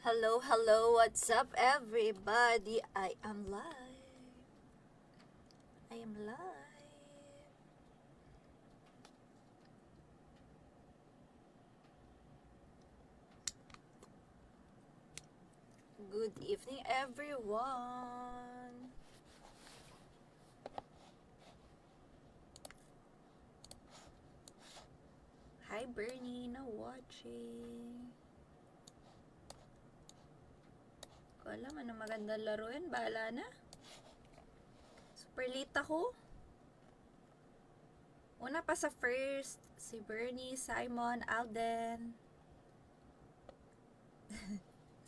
Hello, hello, what's up everybody? I am live. I am live. Good evening everyone. Hi Bernie, na watching. Ko alam ano magandang laruin, bahala na. Super late ako. Una pa sa first, si Bernie, Simon, Alden.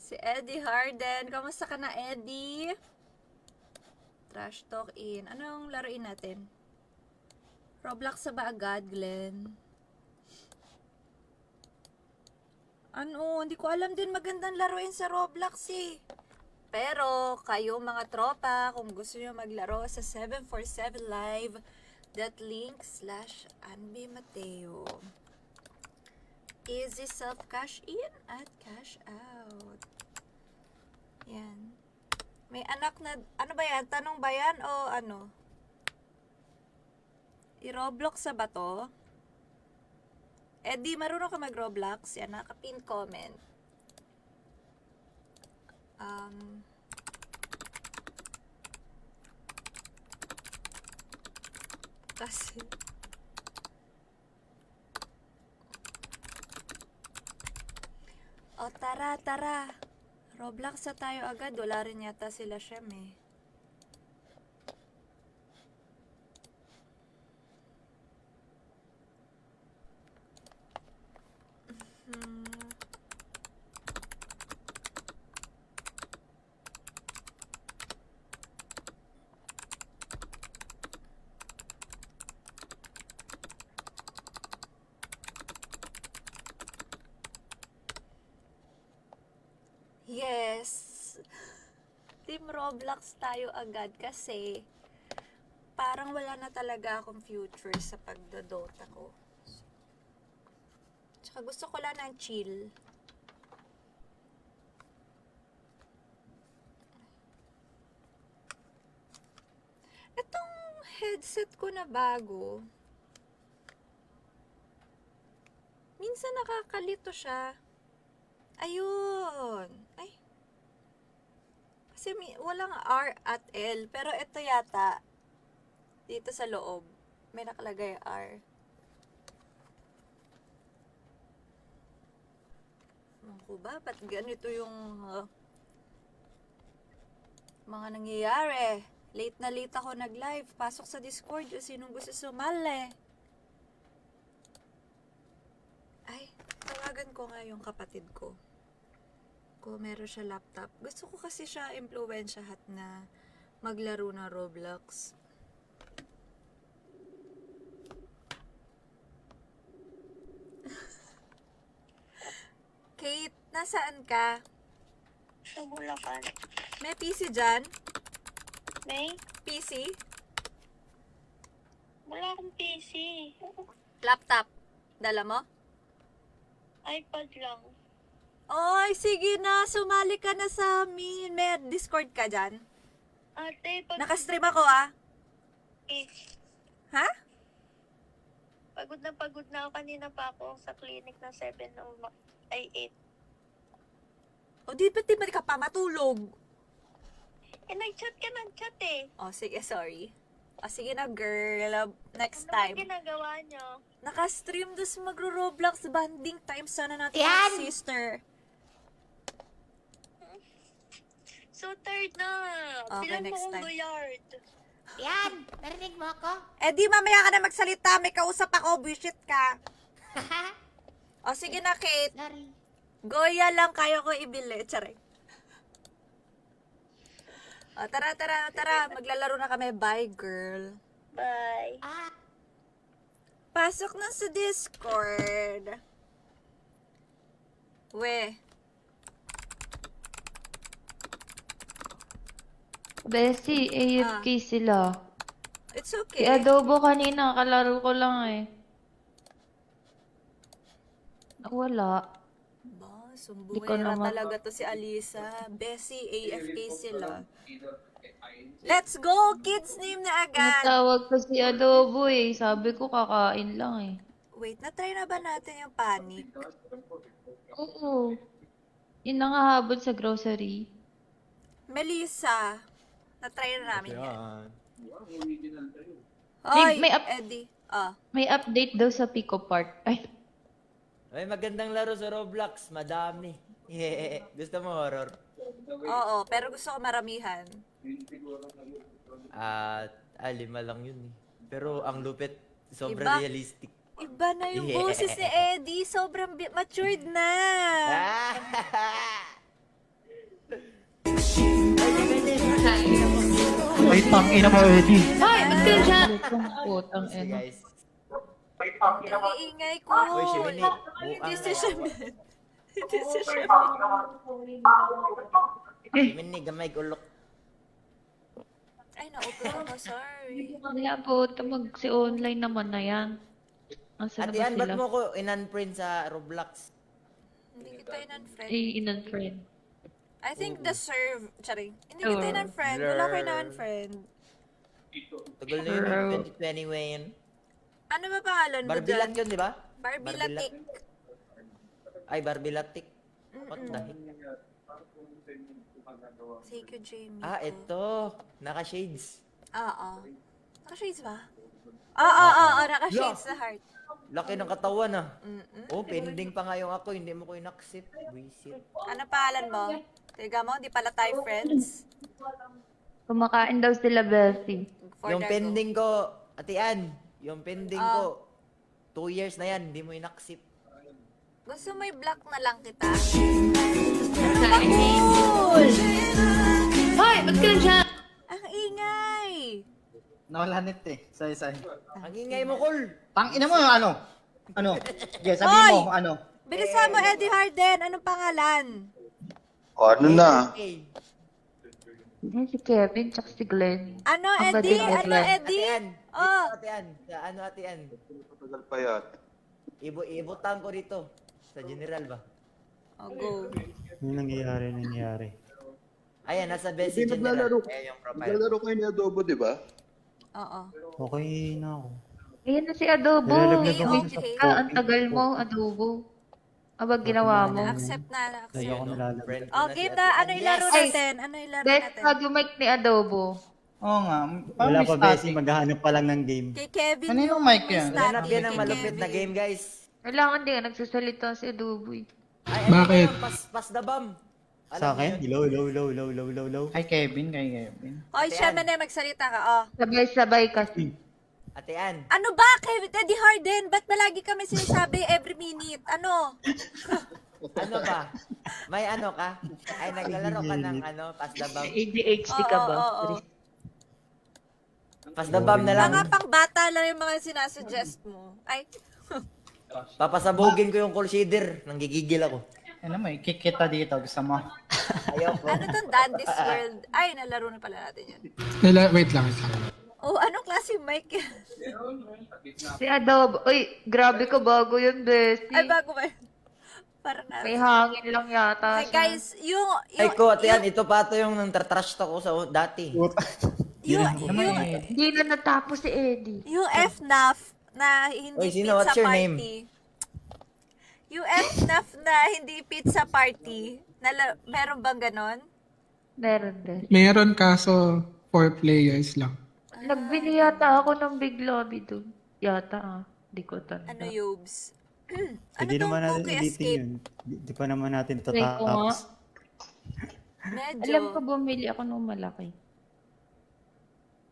Si Eddie Harden. Kamusta ka na, Eddie? Trash talk in. Anong laruin natin? Roblox sa ba agad, Glenn? Ano, hindi ko alam din magandang laruin sa Roblox eh. Pero, kayo mga tropa, kung gusto nyo maglaro sa 747 Live, .link/AnbiMateo. Easy self-cash in at cash out. Yan. May anak na, ano ba yan? Tanong ba yan o ano? I-Roblox sa ba to? Eddie, marunong ka mag-Roblox? Yan, naka-pin comment. Kasi tara. Roblox na tayo agad. Wala rin yata sila Shem eh. Yes! Team Roblox tayo agad kasi parang wala na talaga akong future sa pagdodota ko. Tsaka gusto ko lang ng chill. Itong headset ko na bago, minsan nakakalito siya. Ayun. Ay. Kasi walang R at L. Pero ito yata, dito sa loob, may nakalagay R. Ako ba? Ba't ganito yung mga nangyayari? Late na late ako nag-live. Pasok sa Discord. O sinong gusto sumali? Ay, tawagan ko nga yung kapatid ko. Kung meron siya laptop. Gusto ko kasi siya impluwensyahan na maglaro ng Roblox. Kate, nasaan ka? Sa Bulacan. May PC dyan? May? PC? Wala akong PC. Laptop? Dala mo? iPad lang. Oy, sige na. Sumali ka na sa amin. May Discord ka dyan? Ate, Nakastream ako ah. Ha? pagod na ako. Kanina pa ako sa clinic na 7 ay 8. O di ba't di ka pa matulog? Nag-chat ka eh. O sige, sorry. O sige na girl. Next Ano time. ba ginagawa nyo? Naka-stream dos magro-Roblox banding time sana natin Yan! yung sister. So tired na. Okay, Bilang mo next kong time. goyard. Yan! Narinig mo ako? Eh di mamaya ka na magsalita. May kausap ako. Bullshit ka. O sige na Kate. Sorry. Goya lang kaya ko ibili. Charay. O tara. Maglalaro na kami. Bye girl. Bye. Pasok na sa Discord. We. Bessie, AFK sila. It's Si okay. Adobo kanina, kalaro ko lang eh. Wala. Boss, Di ko Sumbungera naman- talaga to si Alisa. Bessie, AFK sila. Let's go! Kids name na agad! Natawag ko si Adobo eh. Sabi ko kakain lang eh. Wait, na-try na ba natin yung panic? Oo. Yun na nga habol sa grocery. Melissa, na-try na namin yan. Yan. Hoy, may up- Eddie. Ah, May update daw sa Pico Park. Ay, Ay, magandang laro sa Roblox. Madami. Yeah. Gusto mo horror? oo, pero gusto ko maramihan. Lima lang yun eh. Pero ang lupit, sobrang Iba. realistic. Iba na yung Yeah. boses ni Eddie. Sobrang matured na. Ay, tangina mo, Eddie. ay, ba't ka dyan? Lutong putang Sige ina. guys. Ang iingay ko. Uy, si Winnie. Hindi si Shaman. Hindi si Shaman. Mini, gamay ulok. Ay, nauto ako. Sorry. Kaya po, mag-si-online naman na yan. Asa na Ate ba Ann, ba't sila? mo ko in-unprint sa Roblox? Hindi kita in-unfriend. Ay, in-unfriend. I think the serve. Charing. Hindi kita Oh. in-unfriend. Wala ko in-unfriend. Tagal na yun, Bro. 2020 ngayon. Ano ba pangalan mo Barbilat dyan? yun, di ba? Barbilatik. Ay, Barbilatik. What the heck? Thank you, Jamie. Ito. Naka-shades. Oo. Naka-shades ba? Oo, naka-shades na heart. Laki ng katawan ah. Mm-mm. Oh, pending pa nga yung ako. Hindi mo ko in-accept. Buisit. Ano pangalan mo? Tiga mo, di pala tayo friends. Kumakain daw sila, Bessie. For Yung the pending ko, Ate Ann, yung pending Ah. ko, 2 years na yan, hindi mo in-accept. Gusto mo i-block na lang kita? Hoy, ba't ka dyan? Ang ingay! Nawala net eh. Say. Ang ingay mo, Col! Tangina mo, ano? Ano? Sige, sabi Hoy! mo, ano? Bilisan mo, Eddie Harden. Anong pangalan? Ano na? Okay. Yan si Kevin, tsaka si Glenn. Ano, Ang Eddie? galing, Ano, Glenn. Ate Eddie? Ann, Oh. Ate Ann, sa ano Ate Ann? Tagal pa yan. Ibutang ko rito. Sa general ba? Oh, go. Yung nangyayari. Ayan, nasa basic Hindi general. naglalaro. Ayan yung profile. Naglalaro kayo ni Adobo, di ba? Oo. Okay na ako. Ayan na si Adobo. Nilalaglag ako Wait sa ka, ang tagal mo, Adobo. Aba, ginawa mo. Na-accept na, Kaya na-accept. ako nalalagay. Friend ko Oh, na si game Ate na. Ann. Ano ilaro Yes! natin? Ano ilaro Best natin? mag-mic ni Adobo. Oo nga. Wala pa, static. Bessie. Maghahanap pa lang ng game. Kay Kevin Kaninong yung mic yan? static, Hanap yan ang kay malupit na Kevin. game, guys. Kailangan din, nagsasalita si Adobo eh. Ay, bakit? Pass the bomb. Alam Sa mo akin? yun? Low. Kay Kevin. Hoy, Ate siya Ann. na magsalita ka. Oh. Sabay-sabay kasi. Ate Ann, Ano ba, Kevin? Eddie Harden? Ba't palagi kami sinasabi every minute? Ano? ano ba? May ano ka? Ay, naglalaro ka ng ano, pass the bomb. ADHD ka ba? Oo. Pass the bomb na lang. Mga pang bata lang yung mga sinasuggest mo. Ay, Papasabugin ko yung call shader. Nanggigigil ako. Ano mo, ikikita dito. Gusto mo? Ayaw ko. ano tong Dandy's World? Ay, nalaro na pala natin yun. Wait lang. Oh, anong klase mic yan? Si Adobo. Uy, grabe ka bago yun, Bessie. Ay, bago ba yun? Parang May naroon. hangin lang yata. Okay, siya. guys, Ay ko, Ate Ann, ito pa ito yung nang-trash ko sa dati. Hindi na natapos si Eddie. yung FNAF na hindi Oy, sino? pizza What's your party. name? Yung FNAF na hindi pizza party. Meron bang ganon? Meron din. Meron kaso 4 players lang. Nagbili yata ako ng big lobby doon. Yata Di ko tanda. Ano, Yobes? Hindi tong naman natin Cookie ulitin Escape? yun. Di pa naman natin ito Try ko nga. tapos. Medyo. Alam ko bumili ako ng malaki.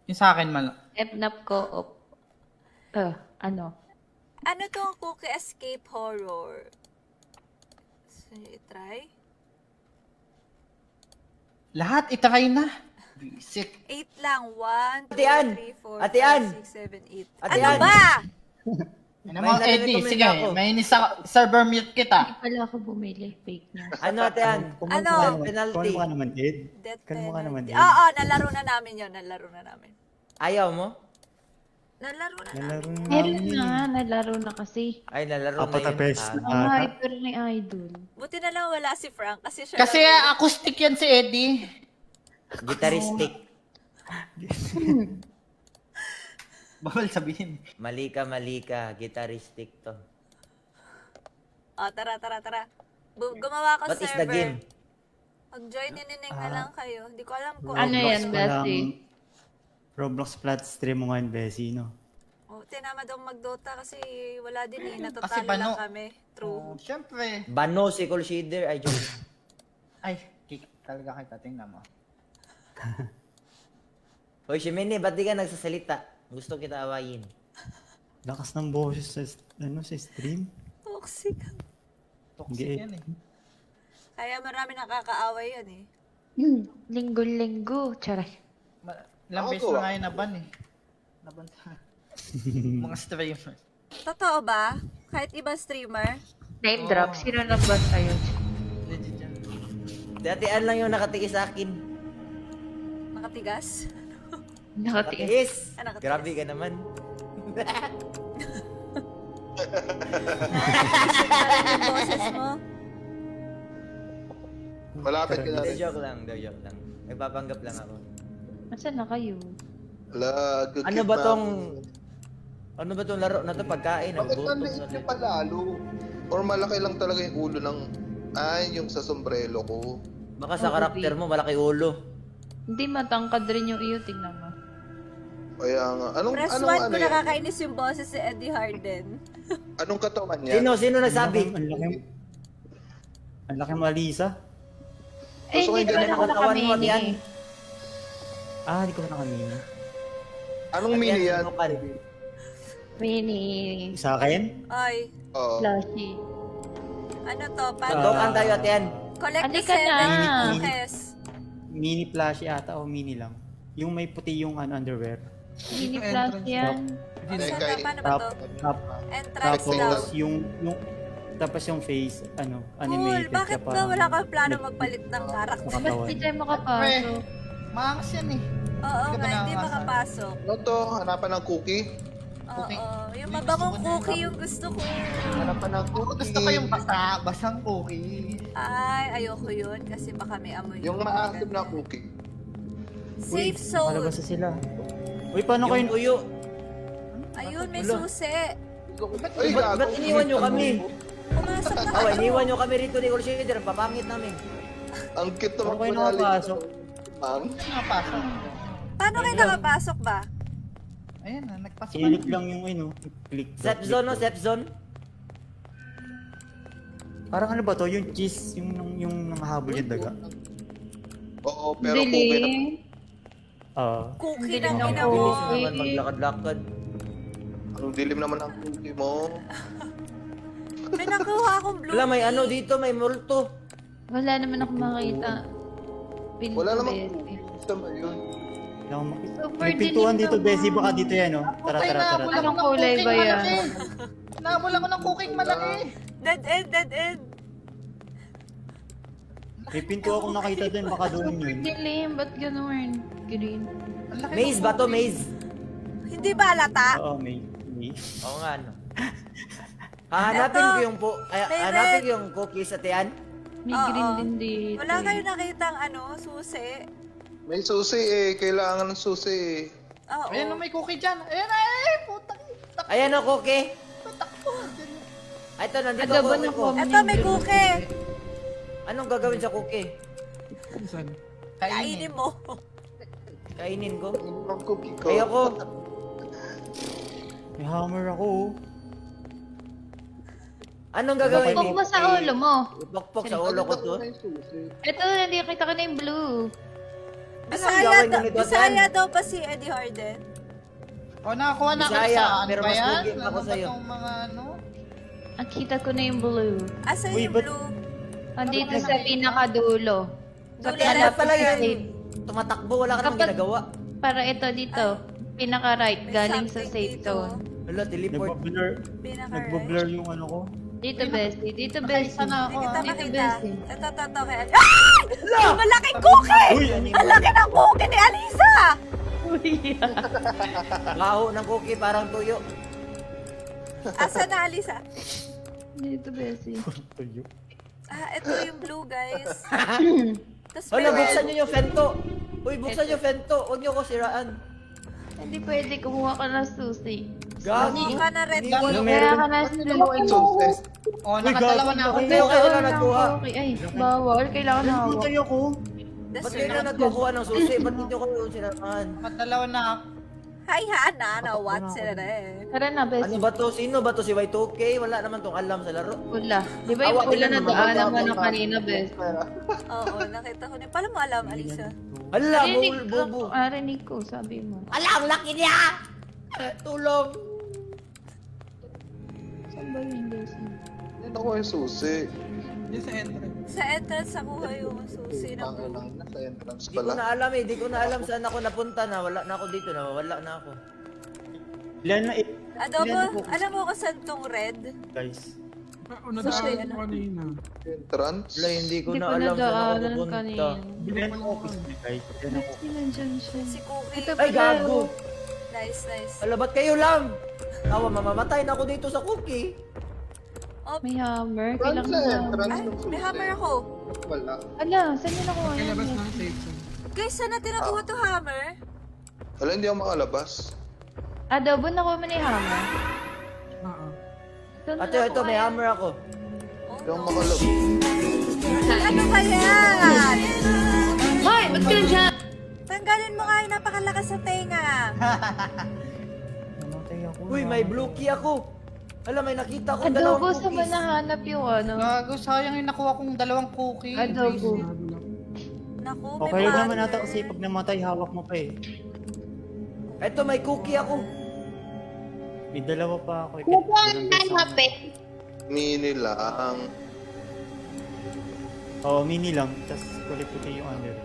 Yung sa akin, FNAF co-op. Ano? Ano tong Cookie Escape Horror? Gusto niyo i-try? lahat itry na. Basic. 8 lang. 1, 2, Ate Ann! 3, 4, Ate Ann! 5, 6, 7, 8. Ate Ano Ann! ba? Ano May mo, narinig Eddie? ko, Sige, may ako. may sa server mute kita. Hindi pala ako bumili. Fake news. Ano, Ate Ann? Ano? Penalty. Kung ano ka naman, Ed. Death Kung ano ka naman, penalty. Ed. Oo, nalaro na namin yun. Nalaro na namin. Ayaw mo? Nalaro na. Nalaro na Meron namin na, yun. nalaro na kasi. Ay, nalaro Apat na na pes. yun. Ang hyper ni Idol. Buti na lang wala si Frank kasi siya Kasi lang- acoustic yan si Eddie. Gitaristic. Bawal sabihin. Mali ka. Gitaristic to. Oh, tara. Gumawa ko What is server. the game? Mag-join ni Nineng na lang kayo. Hindi ko alam kung Ano Roblox yan, pa lang. Bessie? Roblox flat stream mo ngayon, Bessie, no? Oh, tinamad akong mag-Dota kasi wala din eh. Kasi Natatalo bano. lang kami. True. Oh, syempre. Bano si Call Shader. Ay, joke. Ay, kick talaga kita. Tingnan mo. Hoy, Shimene, ba't di ka nagsasalita? Gusto kita awayin. Lakas ng boses sa, sa stream. Toxic. Toxic Hindi. yan eh. Kaya marami nakakaaway yan eh. Linggo-linggo. Charay. Ilang Ako beses ko, na nga yun naban eh. Naban sa mga streamer. Totoo ba? Kahit ibang streamer? Name drop. Sino na ba sa'yo? Legit yan. Datian lang yung nakatiis sa akin. Nakatigas? Nakatiis. Nakatiis! Ah, nakatiis. Grabe ka naman. Yung boses mo? Malapit ka na Do rin. joke lang. Nagpapanggap lang ako. Nasaan na kayo? Wala, good Ano kid, ba ma'am. tong laro na to? Pagkain, Bakit nagutom nanliit na niya rin. palalo? Or malaki lang talaga yung ulo ng... Ay, yung sa sombrero ko. Baka sa karakter mo, malaki ulo. Hindi matangkad rin yung iyo. Tingnan mo. Kaya nga. Anong, Press 1 anong ano kung yan? nakakainis yung boses si Eddie Harden. Anong katawan yan? Sino nagsabi? Ang laki mo, Alisa. Eh, Gusto ko hindi yung ko ganun na ang katawan mo, nakamini. Tian. Hindi ko na nakamini. Anong mini yan? Sunukan. Mini. Sa akin? Ay, Oo. Flashy. ano to? Paano? Suntukan tayo, Atian. Collect the Halika na. 7 cookies. Mini flashy ata o mini lang. Yung may puti yung underwear. Mini flashy yan. Hindi, Saan kahit- na? Paano ba to? Entrance daw. Tapos yung face, Cool. animated. Bakit ba wala kang plano magpalit ng karakter? Ba't di tayo makapasok? Maangas yan eh. Oo Hindi ka nga, ba hindi nakakasa? makapasok. Ano to? Hanapan ng cookie? Oo, yung Hindi, mabangong gusto ko na cookie yung gusto ko. Hanapan ng cookie. Gusto ko yung basang cookie. Ay, ayoko yun kasi baka may amoy. Yung maasim na cookie. Safe zone. Malabas na sila. Uy, paano kayo? Yung tuyo. Ayun, may Ulo. susi. Ay, Ba't gago. iniwan nyo kami? Pumasok na Awa, kayo. iniwan nyo kami rito ni Call Shader. Papangit namin. Ang cute Paano naman kayo po nakapasok? Ma'am. Napasok. Paano kayo nakapasok ba? Ayan na, nagpasok. Silip lang yung click. Safe zone, no? Safe zone. Parang ano ba to? Yung cheese, yung nanghahabol yung daga. Oo, pero cookie na. Dilim. Cookie Hindi ng na ina ako. mo. Bilis naman maglakad-lakad. Ang dilim naman ang cookie mo. May nakuha akong blue Wala, may tea. ano dito, may multo. Wala naman ako makita. Wala namang Bessie. cookie. Gusto mo yun? Wala akong makita. Super May pintuan dilim dito, naman. Bessie. Baka dito yan, no? Tara. Anong kulay ba yan? Nabula ko ng cooking malaki. Dead end. May pinto akong nakita din, baka doon Super yun. dilim. Ba't ganun? Green. Maze ba to? Maze? Hindi ba halata? Oo, may. Oo nga, ano. Hahanapin Eto, ko yung may hanapin red. ko yung cookies sa tiyan. May Oo. green din dito. Wala kayo nakitang susi? May susi eh. Kailangan ng susi eh. Oo. Ayan na, may cookie dyan. Ayan na, putang. Ayan o, cookie. Ay, ito, nandito Aga ba cookie na ko. comment? Eto, may cookie. Anong gagawin sa cookie? Saan? Kainin mo. Kainin ko. Ang cookie ko. Ayoko. May hammer ako, oh. Anong gagawin Pokpok mo sa ulo mo. Ipokpok sa ulo ko to. May susi. Ito, hindi kita ko na yung blue. gagawin ko nito, Bisaya Tan? daw pa si Eddie Harden. O, nakakuha na kayo Bisaya, sa ano pero ba mas yan? pogi pa ako Ano ba sa'yo. tong mga ano? Ang kita ko na yung blue. Asa Uy, yung ba't- blue? Andito sa pinakadulo. Dulo Kaya na. pala yan. Tumatakbo, wala ka namang Kapag- ginagawa. Para ito dito. Pinaka-right. May Galing sa something safe dito. zone. Wala, teleport. Pinaka-right. Nagbo-blur yung ano ko. Dito, Bessie. Dito, Nakaisa Bessie. na ako. Hindi kita Dito, makita. Bessie. Ito kay Ay! Ang malaking cookie! Uy, Ang laki ng cookie ni Alisa! Baho ng cookie, parang tuyo. Asa na, Alisa? Dito, Bessie. Tuyo. Ito yung blue, guys. Tapos Wala, may buksan red. nyo yung Fento. Uy, buksan nyo yung Fento. Huwag nyo ko siraan. Hindi pwede kumuha ka ng susi. Gago. Hindi ka na red. Hindi ko Ano na Kaya meron? ka na Success. Oh, nakadalawa na ako. Ba't kayo na nagkuha? Okay, ay, bawal. Kailangan na hawak. Tayo ko. Tapos Ba't kayo na nagkukuha ng susi? Ba't hindi ko kayo siraan? Nakadalawa na ako. Hi, Hana. Na, what sila na eh. Tara na, Ano Bessie. ba to? Sino ba to? Si Y2K? Wala naman tong alam sa laro. Pula. Di ba yung Awa, pula na tingnan mo, daanan mo maganda na ako. kanina, Bessie? Oo, nakita ko niya. Paano mo alam, Alisa? Hala, Rinig bobo. ko. Rinig ko, sabi mo. Ala, ang laki niya! Tulong! Saan ba yung Bessie? Yan ako yung susi. Yun sa entrance. Sa entrance nakuha yung susi ng Ang blue. lang nasa entrance Di ko pala. na alam eh. Di ko na alam saan ako napunta na. Wala na ako dito. Nawala na ako. Ilan na Adobo, alam mo kung saan tong red? guys. Nadaanan ko kanina. Entrance? Wala, hindi ko Hindi na ko alam saan ako nadaanan pupunta. kanina. Ilan na office na guys. Ilan na Bessie, nandyan siya. Si Cookie. Ito Ay, pala, gago! oh. Nice, nice. Ala, ba't kayo lang? Tawa, mamamatay na ako dito sa cookie. May hammer. Saan Kailangan sa na. entrance Ay, ng susi? may hammer ako. Wala. Ala, saan niyo nakuha yan? Kalabas ng safe zone. Guys, saan natin nakuha to hammer? Wala, hindi ako makalabas. Adobo, nakuha mo na yung hammer. Oo. Saan mo Ate, ito, nakuha may yan? hammer ako. Hindi ako makalabas. Ano ba yan? Hoy, ba't ka dyan? Tanggalin mo nga yung napakalakas sa tenga. Namatay ako. Uy, may blue key ako. Hala, may nakita akong Adobo, dalawang saan ba cookies. nahanap yung ano? Gago, sayang yung nakuha kong dalawang cookie. Adobo. Naku, may Okay lang naman powder. ata kasi pag namatay, hawak mo pa eh. Ito, may cookie ako. May dalawa pa ako. Mini lang. Oo, mini lang. Tapos kulay puti yung under.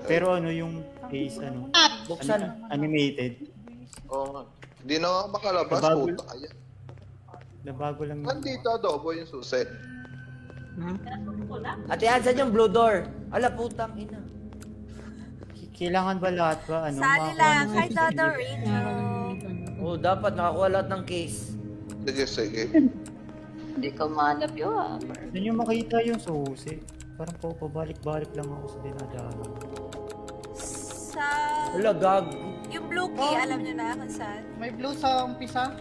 Pero ano yung face, ano? Buksan. Animated. Oo nga. Hindi na ako makalabas. Nabago. Puta kaya. Nabago lang yun. Nandito adobo yung susi. Ate, saan yung blue door? Ala, putang ina. Kailangan ba lahat ba? Ano? Sali makakuha lang, ng kay CCTV? Dodo Rito. Oh, dapat nakakuha lahat ng case. Sige, sige. Hindi ko mahanap yung hammer. Saan yung makita yung susi? Parang po, pabalik-balik lang ako sa dinadaanan. Sa... Wala, gag. Yung blue key, alam nyo na kung saan. May blue sa umpisa.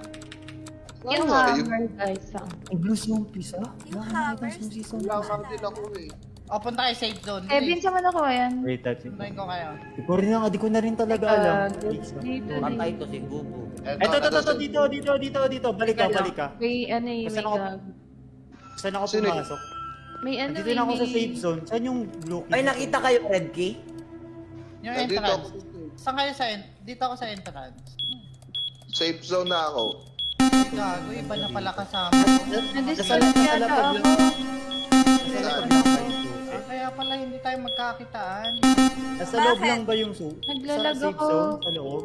Yung Wala, hammer, guys. Ang blues yung pisa? Yung hammer. Wala ka din ako eh. O, punta kayo safe zone. Kevin, saan mo nakuha yan? Wait, that's it. Sunduin ko kayo. Di ko na rin talaga alam. Dito, Patay dito. to si Bubu. Ito, dito. Balik ka. May ano eh, may Saan ako- gag. Saan ako Sino yun? pumasok? May ano Dito na ako sa may- safe zone. Saan yung blue key? Ay, nakita kayo red key? Yung Nandito ako. entrance. Saan kayo sa Dito ako sa entrance. Safe zone na ako. Gago, iba na pala kasama. Na-disconnect yata ako. Kaya pala hindi tayo magkakitaan. Nasa loob Bakit? lang ba yung Naglalag sa safe ako. zone? Sa loob?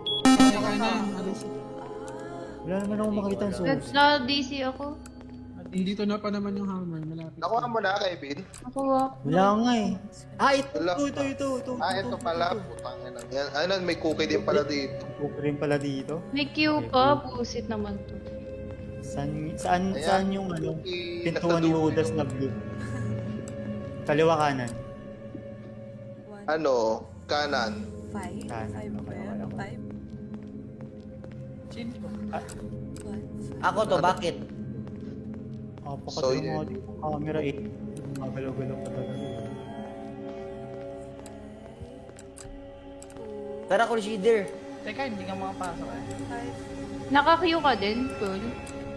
Wala naman ako makita ng source. Na-DC ako. Dito na pa naman yung hammer. Malapit. Nakuha mo na, Kevin? Nakuha. Wala nga eh. Ah, ito. Wala. Ito. Ito pala. Putang ina. Yan. Ayun, may cookie din pala dito. Book rin pala dito. May queue pa. Pusit naman to. Saan Ayan, yung ano? cookie Pintuan ni nasa dulo. Judas na blue. Kaliwa kanan. Ano? Kanan. 5? Kanan. 5 ba yan? 5? Sino? Ako to, bakit? So, Pakatulong mo dito. Camera 8. Magalaw-galaw pa talaga. Tara, consider. Teka, hindi ka makapasok eh. 5? Naka-queue ka din, Cool.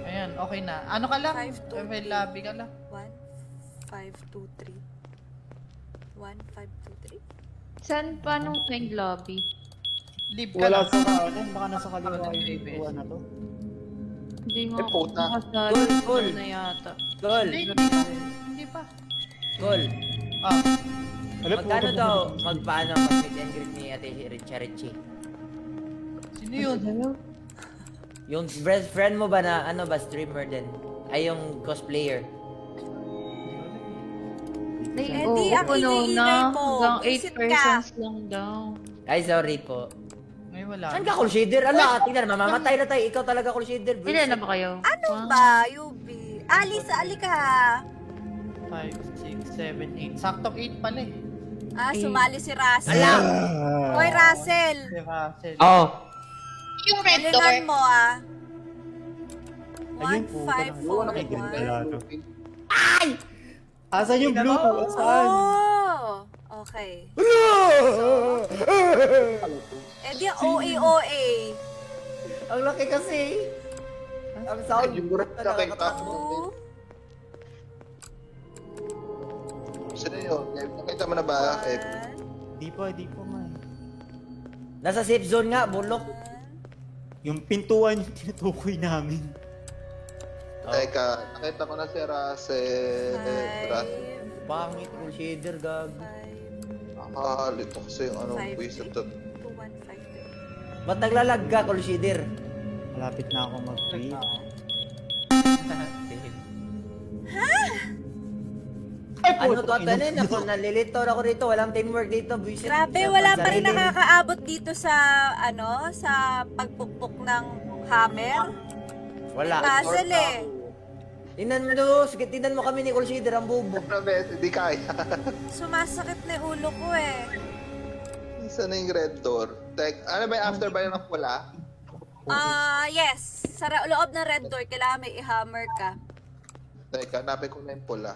Ayan, okay na. Ano ka lang? 5, 2, May lobby ka lang. 1, 5, 2, 3. 1, 5, 2, 3. Saan pa nung main lobby? Leave ka Wala lang. sa kanan. Baka nasa kaliwa Wala, yung baby. pintuan na to. Hindi nga Eh, puta. nakasali Cool. na yata. Tol, Hindi pa. tol. Ah, Magkano daw magpaano mag-meet and greet ni Ate Richie? sino yun? Yung best friend mo ba na ano ba streamer din? Ay yung cosplayer. Hindi, ang puno ingay-ingay na. mo. Hanggang Visit 8 persons lang daw. Ay sorry po. Wala. Saan ka, Cool Shader? Ala, tingnan, mamamatay na tayo. Ikaw talaga, Cool Shader. Ilan na ba kayo? Ano ba, Yubi? Alice, ali ka. 5, 6, 7, 8. Saktong 8 pala eh. Sumali si Russell. Ala! Hoy, Russell. Si Russell. Oo. Yung red door. Galingan mo, Ayun po, Wala kay 1541. Asan yung blue po? Saan? Oh! Okay. Di OA. Ang laki kasi. Ang sound. Yung burat na kay Two. Sino yun? Nakita mo na ba? Di po nga. Nasa safe zone nga, bulok. Yung pintuan yung tinutukoy namin. Teka, nakita ko na si Russell. Pangit, Cool Shader, gag. Nakakalito kasi yung anong buwisit to. 2152. Ba't naglalag ka, Cool Shader? Malapit na ako mag-free. Ano to, Atanin? Ako, nalilito ako dito. Walang teamwork dito. Buisit. Grabe, wala pa rin nakakaabot dito sa, sa pagpukpok ng hammer. Wala. Puzzle eh. Tingnan mo do, tingnan mo kami ni Cool Shader, ang bubo. Hindi kaya. Sumasakit na yung ulo ko eh. Isa na yung red door. Ano ba yung after ba yung pula? Yes. Sa loob ng red door, kailangan may i-hammer ka. Teka, hanapin ko na yung pula.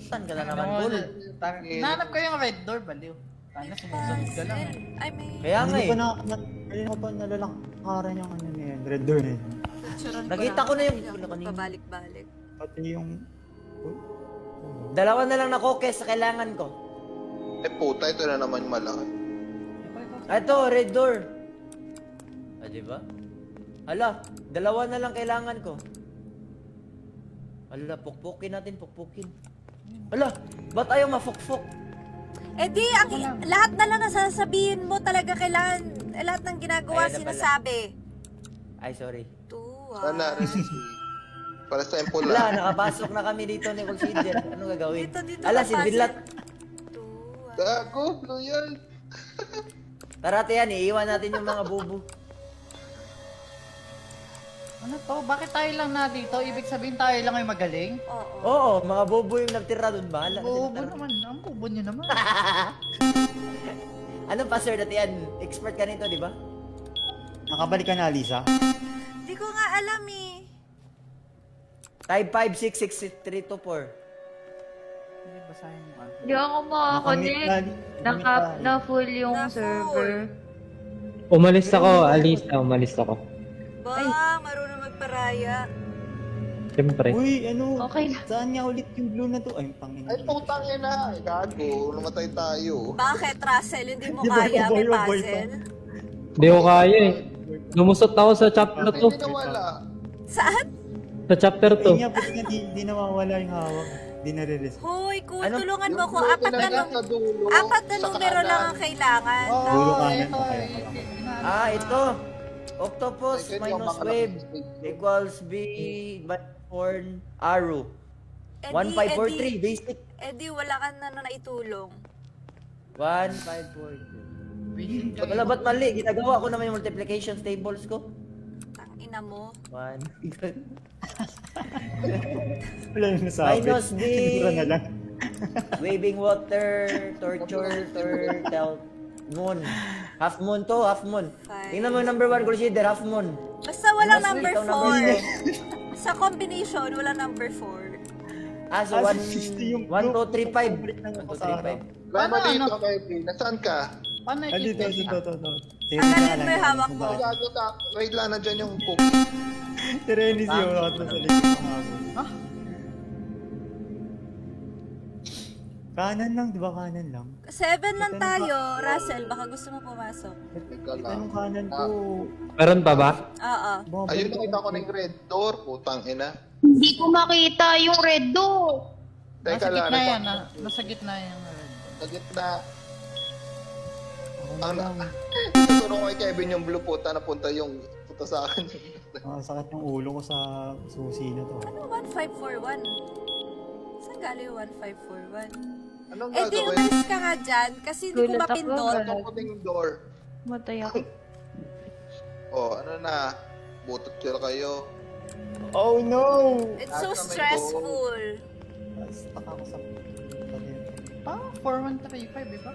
Saan ka na naman, Cool? Nanap ko yung red door, baliw. Sana sumusunod ka lang eh. Ay, may... Kaya nga eh. Hindi ko pa nalalakaran yung ano na yan, red door na yun. Nakita ko na yung... Pabalik-balik. Pati yung... Dalawa na lang na kokes sa kailangan ko. Puta, ito na naman yung malaki. Ito, red door. Diba? Hala, dalawa na lang kailangan ko. Hala, pukpukin natin, pukpukin. Hala, ba't ayaw mafukfuk? Lahat na lang nasasabihin mo talaga kailangan, lahat ng ginagawa Ayan na pala. sinasabi. Ay, sorry. Sana rin. Para sa yung pula. Wala, nakapasok na kami dito ni Cool Shader. Ano gagawin? Dito Ala, si papasok. Bilat. Gago, blue yan. Tara, tiyan, iiwan natin yung mga bubu. Ano to? Bakit tayo lang na dito? Ibig sabihin tayo lang ay magaling? Oo. Oo, mga bubu yung nagtira doon. Bahala na sila. Bobo Tara. naman. Ang bobo nyo naman. Ano pa, sir, dati yan? Expert ka nito, di ba? Nakabalik ka na, Alisa? Di ko nga alam eh. Type 5666324. Hindi, basahin mo. Hindi ako makakonect. Na full yung Na full. server. Umalis ako, Alisa, umalis ako. Bang, marunong magparaya. Siyempre. Uy, ano? Okay na. Saan nga ulit yung blue na to? Ay, pangin. Ay, putang ina. Gago, namatay tayo. Bakit, Russell? Hindi mo Di ba, kaya may boy, boy, boy, puzzle? Hindi ko kaya eh. Lumusot ako sa chapter Hindi 2. nawala. Saan? Sa chapter Ay 2. nga, pati nga di nawawala yung hawak. Di nare-release. Hoy, cool. Ano? Tulungan mo Yung ko. blue Apat na, talaga sa dulo, apat na sa numero lang ang kanan. kailangan. Dulo kanan ito pa kaya eh. pala. Ah, ito. Octopus Ito yung minus makalaki wave sa stage. equals B by horn arrow. 1543, basic. Di wala ka na naitulong. 1543. Vision ka. Wala, ba't mali? Ginagawa ko naman yung multiplication tables ko. Tang ina mo. 1. Wala na nasabi. Minus B. Siguro na lang. Waving water, torture, turtle, moon. Half moon to, half moon. Tingnan mo yung number 1, Cool Shader, half moon. Basta walang Mas number ikaw number 4. Sa combination, wala number 4. Ah, so Ah, 1, 60 yung 1, 2, 3, 5. Balik na 1, ako 2, sa 3, 5. Lama Ano, dito, ano? Kevin. Nasaan ka? Paano Ah, dito, i-click dito, na? dito. Alin mo yung hawak mo? Gago ka. Wait lang, nandyan yung poop. Terenis yung lahat na sa likod ng hawak. Ha? Kanan lang, di ba kanan lang? 7 lang tayo. Russell, baka gusto mo pumasok. Teka lang. Anong kanan ko? Meron pa ba? Oo. Bumabalik Ayun, ako. nakita ko na yung red door. Putang ina. Hindi ko makita yung red door. Teka Nasa lang. gitna yan. Nasa gitna yan. Sa gitna. Ako Ang na lang. tuturo ko kay Kevin yung blue puta na punta yung puta sa akin. Ang sakit ng ulo ko sa susi na to. Ano 1541? Saan galing yung 1541? Anong Eh di gagawin? umalis ka nga dyan kasi hindi ko Gulat ako, mapindot. gulat. Ano ko yung door? Matay ako. Oh, ano na? Butot sila kayo. Oh no! It's so Asa may stressful. Stuck ako sa... Parang 4135, di ba?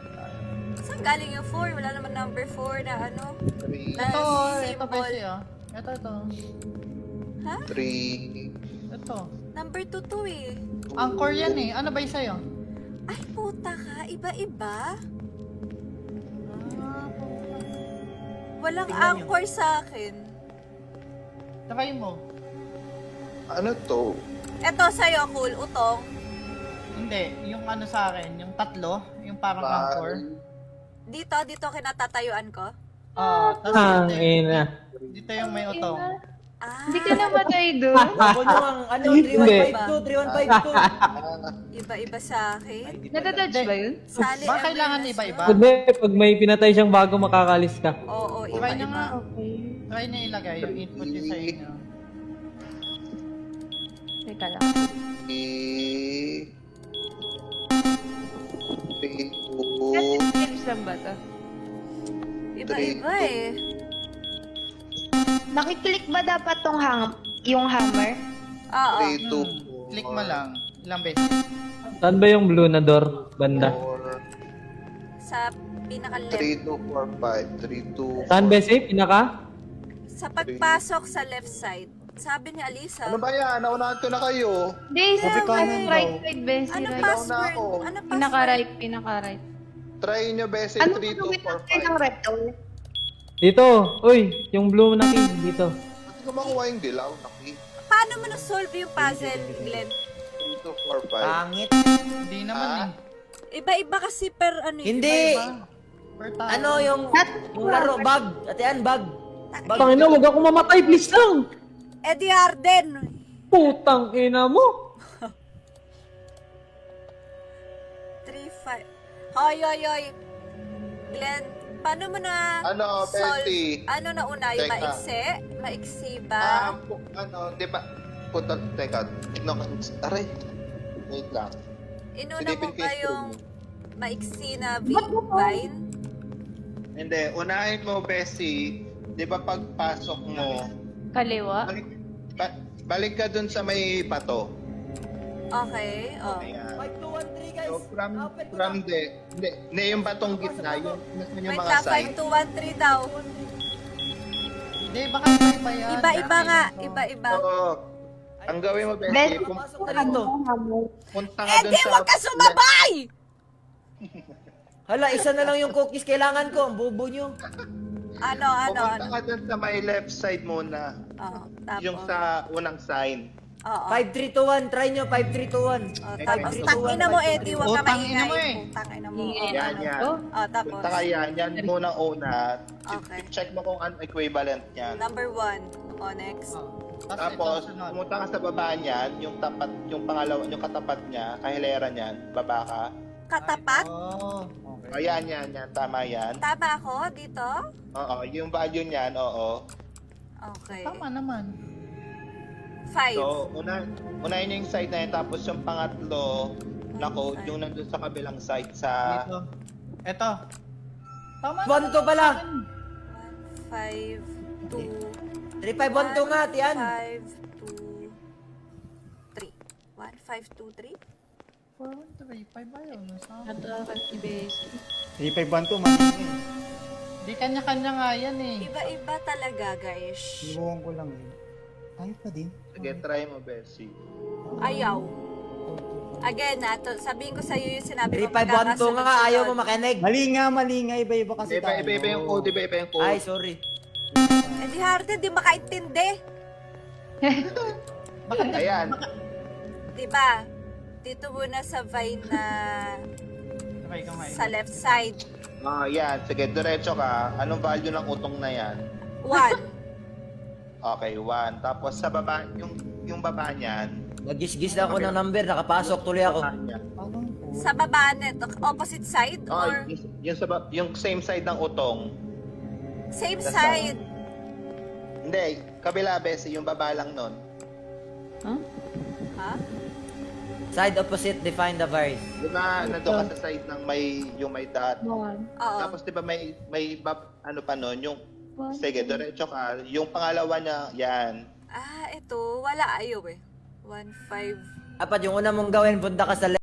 Saan galing yung 4? Wala naman number 4 na ano. 3, Na Ito, symbol. Bessie, ah. Ito. Ha? 3, Ito. Number 2 to eh. Anchor yan eh. Ano ba yung sa'yo? Ay, puta ka. Iba-iba. Walang Tingnan nyo. anchor sa akin. Try mo. ano to? Eto sa'yo, cool. Utong. Hindi, yung ano sa akin, yung tatlo, yung parang anchor. Dito kinatatayuan ko. Tapos Ang dito, ina. dito yung may utong. Ah, Hindi ka namatay doon. Ako nyo ang ano, 3152, 3152. iba-iba sa akin. Natatouch ba yun? Sali Ba, kailangan Everest, iba-iba? no? Hindi, pag may pinatay siyang bago, makakalis ka. Oo, Try nyo nga. iba-iba. Try nyo ilagay yung input nyo sa inyo. Teka lang. 3, 2, Tips lang ba to? Iba-iba eh. Nakiklik ba dapat tong yung hammer? Oo. 3, 2, Click mo lang. Ilang beses. Saan ba yung blue na door? Banda. 4, Sa pinaka-left. 3, 2, 4, 5, 3, 2, Saan ba si? Pinaka? Sa pagpasok sa left side. Sabi ni Alisa. Ano ba yan? Naunahan ko na kayo. Hindi, sa kanan right daw. side, Bessie. Ano Right. password? ako. Ano password? Pinaka-right, pinaka-right. Try nyo, Bese. Ano 3, 2, 4, ng 5. red door? Dito. Uy, yung blue na key. Dito. Ba't ko makuha yung dilaw? Naki. Paano mo na-solve yung puzzle, Glenn? 3, 2, 4, 5. Pangit. Hindi naman eh. Iba-iba kasi per ano eh. Hindi. Per tao. Ano yung laro? Bag. Atian, bag. Bag. Tangina, huwag ako mamatay, please lang. Eddie Arden. Putang ina mo. 3-5. Hoy. Glenn, paano mo na Ano, Betty? Ano na una? Yung Teka. maiksi? Maiksi ba? Di ba? Puta, teka. No, aray. Wait lang. Inuna Silipin mo ko ba yung yung maiksi na vine? Hindi, unahin mo, Bessie. Di ba pagpasok mo, Kaliwa. balik ka dun sa may bato. Okay. Oh. Ayan. 5213 guys. So, from Open ko na. hindi yung batong gitna, yung yung Wait mga lang, side. 5213 daw. Hindi, baka iba yan. Iba-iba nga. Iba-iba. Oo. Ang gawin mo, Bessie, Bessie, Pasok na dito. punta ka dun Eddie, sa... huwag ka sumabay! Hala, isa na lang yung cookies kailangan ko. Ang bobo nyo. Pupunta ka dun sa may left side muna. Oh, tapos. Yung sa unang sign. Oo. 5321. Try nyo, 5321. Oh, tapos, tangina mo, Eddie, huwag ka Tangina mo maingay. eh. Tangina mo. Yan, yan. Oh, tapos. Punta ka yan muna una. Okay. Check mo kung ano equivalent niyan. Number 1. Oh, next. Tapos, ito, sunod. pumunta ka sa baba niyan, yung tapat, yung pangalawa, yung katapat niya, kahilera niyan, baba ka. Katapat? Oh. Ayan, yan, tama yan. Tama ako dito? Oo, yung value niyan, oo. Okay. Tama naman. 5. So, unahin niyo yung side na yan, tapos yung pangatlo na code, Side. yung nandun sa kabilang side sa... Dito. Ito. Tama na. 12 pala. 5, 2, 3512 nga, Tian. 5, 2, 3. 1, 5, 2, 3? 4135 ba yun? Natakan si Bessie. 3512, maingay. Di kanya-kanya nga yan eh. Iba-iba talaga, guys. Inuwan ko lang eh. Ayos pa din. Sige, try mo, Bessie. Ayaw. Again, sabihin ko sa iyo yung sinabi ko 3512 nga, ayaw mo makinig. Mali nga, iba-iba kasi tayo. Iba yung code, iba yung code. Ay, sorry. Eh di Harden, di makaintindi. Ayan. Diba? Dito muna sa vine na Try ko nga. sa left side. Yan. Sige, diretso ka. Anong value ng utong na yan? 1. Okay, 1. Tapos sa baba, yung baba niyan, Nag-gis-gis lang ako ng number, nakapasok tuloy ako. baba niya. Sa baba nito, opposite side Oh, or yung same side ng utong. same That's side? Hindi, kabila, Bessie, yung baba lang nun. Ha? Side opposite, define the verse. Di ba, nandun ka sa side ng yung may dot. Oo. Tapos di ba ano pa nun, yung, sige, diretso ka. Yung pangalawa niya, yan. Ito. Wala ayaw eh. 1, 5. Apat, yung una mong gawin, punta ka sa